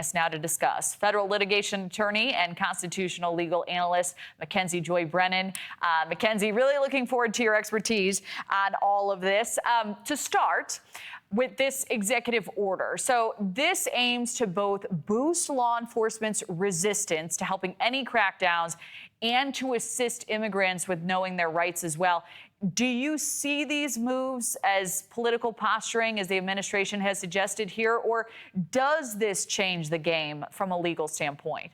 Us now to discuss. Federal litigation attorney and constitutional legal analyst Mackenzie Joy Brennan. Mackenzie, really looking forward to your expertise on all of this. To start with this executive order. So this aims to both boost law enforcement's resistance to helping any crackdowns and to assist immigrants with knowing their rights as well. Do you see these moves as political posturing, as the administration has suggested here, or does this change the game from a legal standpoint?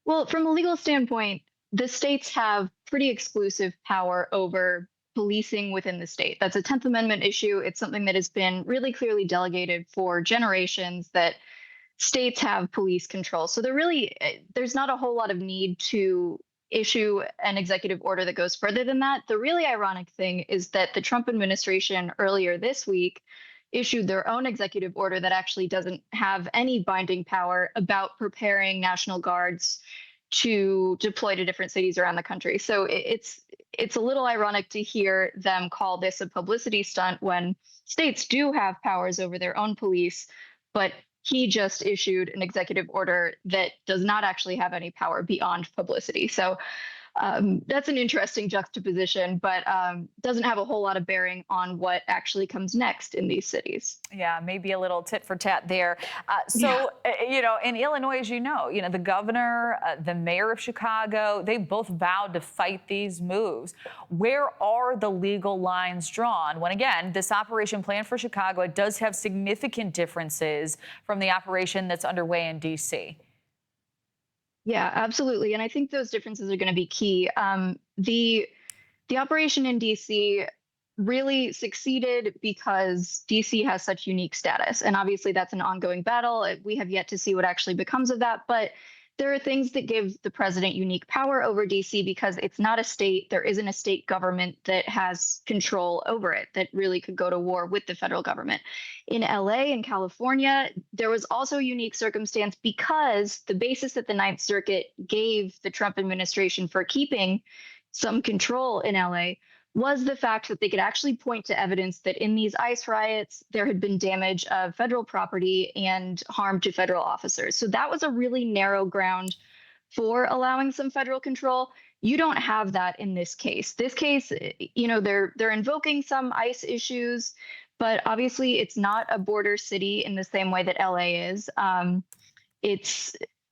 Well, from a legal standpoint, the states have pretty exclusive power over policing within the state. That's a 10th Amendment issue. It's something that has been really clearly delegated for generations, that states have police control. So there's not a whole lot of need to issue an executive order that goes further than that. The really ironic thing is that the Trump administration earlier this week issued their own executive order that actually doesn't have any binding power about preparing National Guards to deploy to different cities around the country. So it's a little ironic to hear them call this a publicity stunt when states do have powers over their own police, but he just issued an executive order that does not actually have any power beyond publicity. So that's an interesting juxtaposition, but doesn't have a whole lot of bearing on what actually comes next in these cities. Yeah, maybe a little tit for tat there. In Illinois, as you know, the governor, the mayor of Chicago, they both vowed to fight these moves. Where are the legal lines drawn when, again, this operation plan for Chicago, it does have significant differences from the operation that's underway in D.C.? Yeah, absolutely. And I think those differences are going to be key. The operation in DC really succeeded because DC has such unique status. And obviously that's an ongoing battle. We have yet to see what actually becomes of that. But there are things that give the president unique power over DC because it's not a state. There isn't a state government that has control over it that really could go to war with the federal government. In LA and California, there was also a unique circumstance because the basis that the Ninth Circuit gave the Trump administration for keeping some control in LA was the fact that they could actually point to evidence that in these ICE riots, there had been damage of federal property and harm to federal officers. So that was a really narrow ground for allowing some federal control. You don't have that in this case. This case, they're invoking some ICE issues, but obviously it's not a border city in the same way that LA is.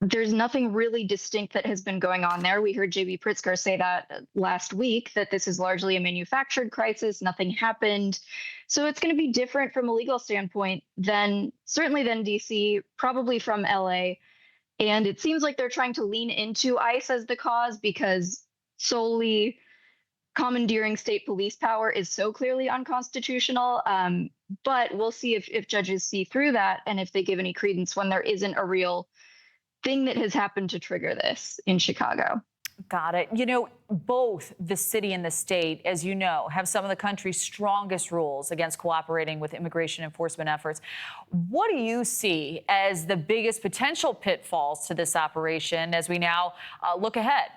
There's nothing really distinct that has been going on there. We heard J.B. Pritzker say that last week, that this is largely a manufactured crisis. Nothing happened. So it's going to be different from a legal standpoint certainly than D.C., probably from L.A. And it seems like they're trying to lean into ICE as the cause because solely commandeering state police power is so clearly unconstitutional. But we'll see if judges see through that and if they give any credence when there isn't a real thing that has happened to trigger this in Chicago. Got it. Both the city and the state, as you know, have some of the country's strongest rules against cooperating with immigration enforcement efforts. What do you see as the biggest potential pitfalls to this operation as we now look ahead?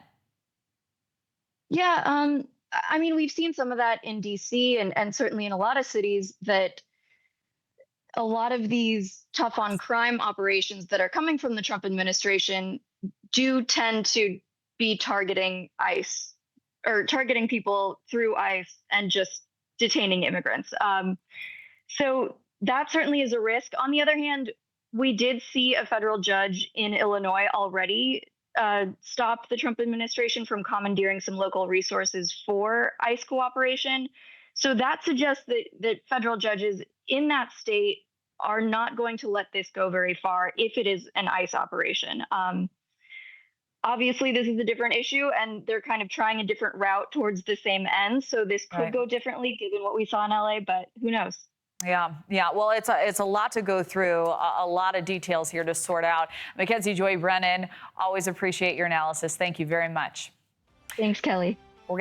Yeah, we've seen some of that in D.C. and certainly in a lot of cities that a lot of these tough on crime operations that are coming from the Trump administration do tend to be targeting ICE or targeting people through ICE and just detaining immigrants. So that certainly is a risk. On the other hand, we did see a federal judge in Illinois already stop the Trump administration from commandeering some local resources for ICE cooperation. So that suggests that federal judges in that state are not going to let this go very far if it is an ICE operation. Obviously, this is a different issue, and they're kind of trying a different route towards the same end. So this could go differently given what we saw in LA, but who knows? Yeah. Well, it's a lot to go through, a lot of details here to sort out. Mackenzie Joy Brennan, always appreciate your analysis. Thank you very much. Thanks, Kelly.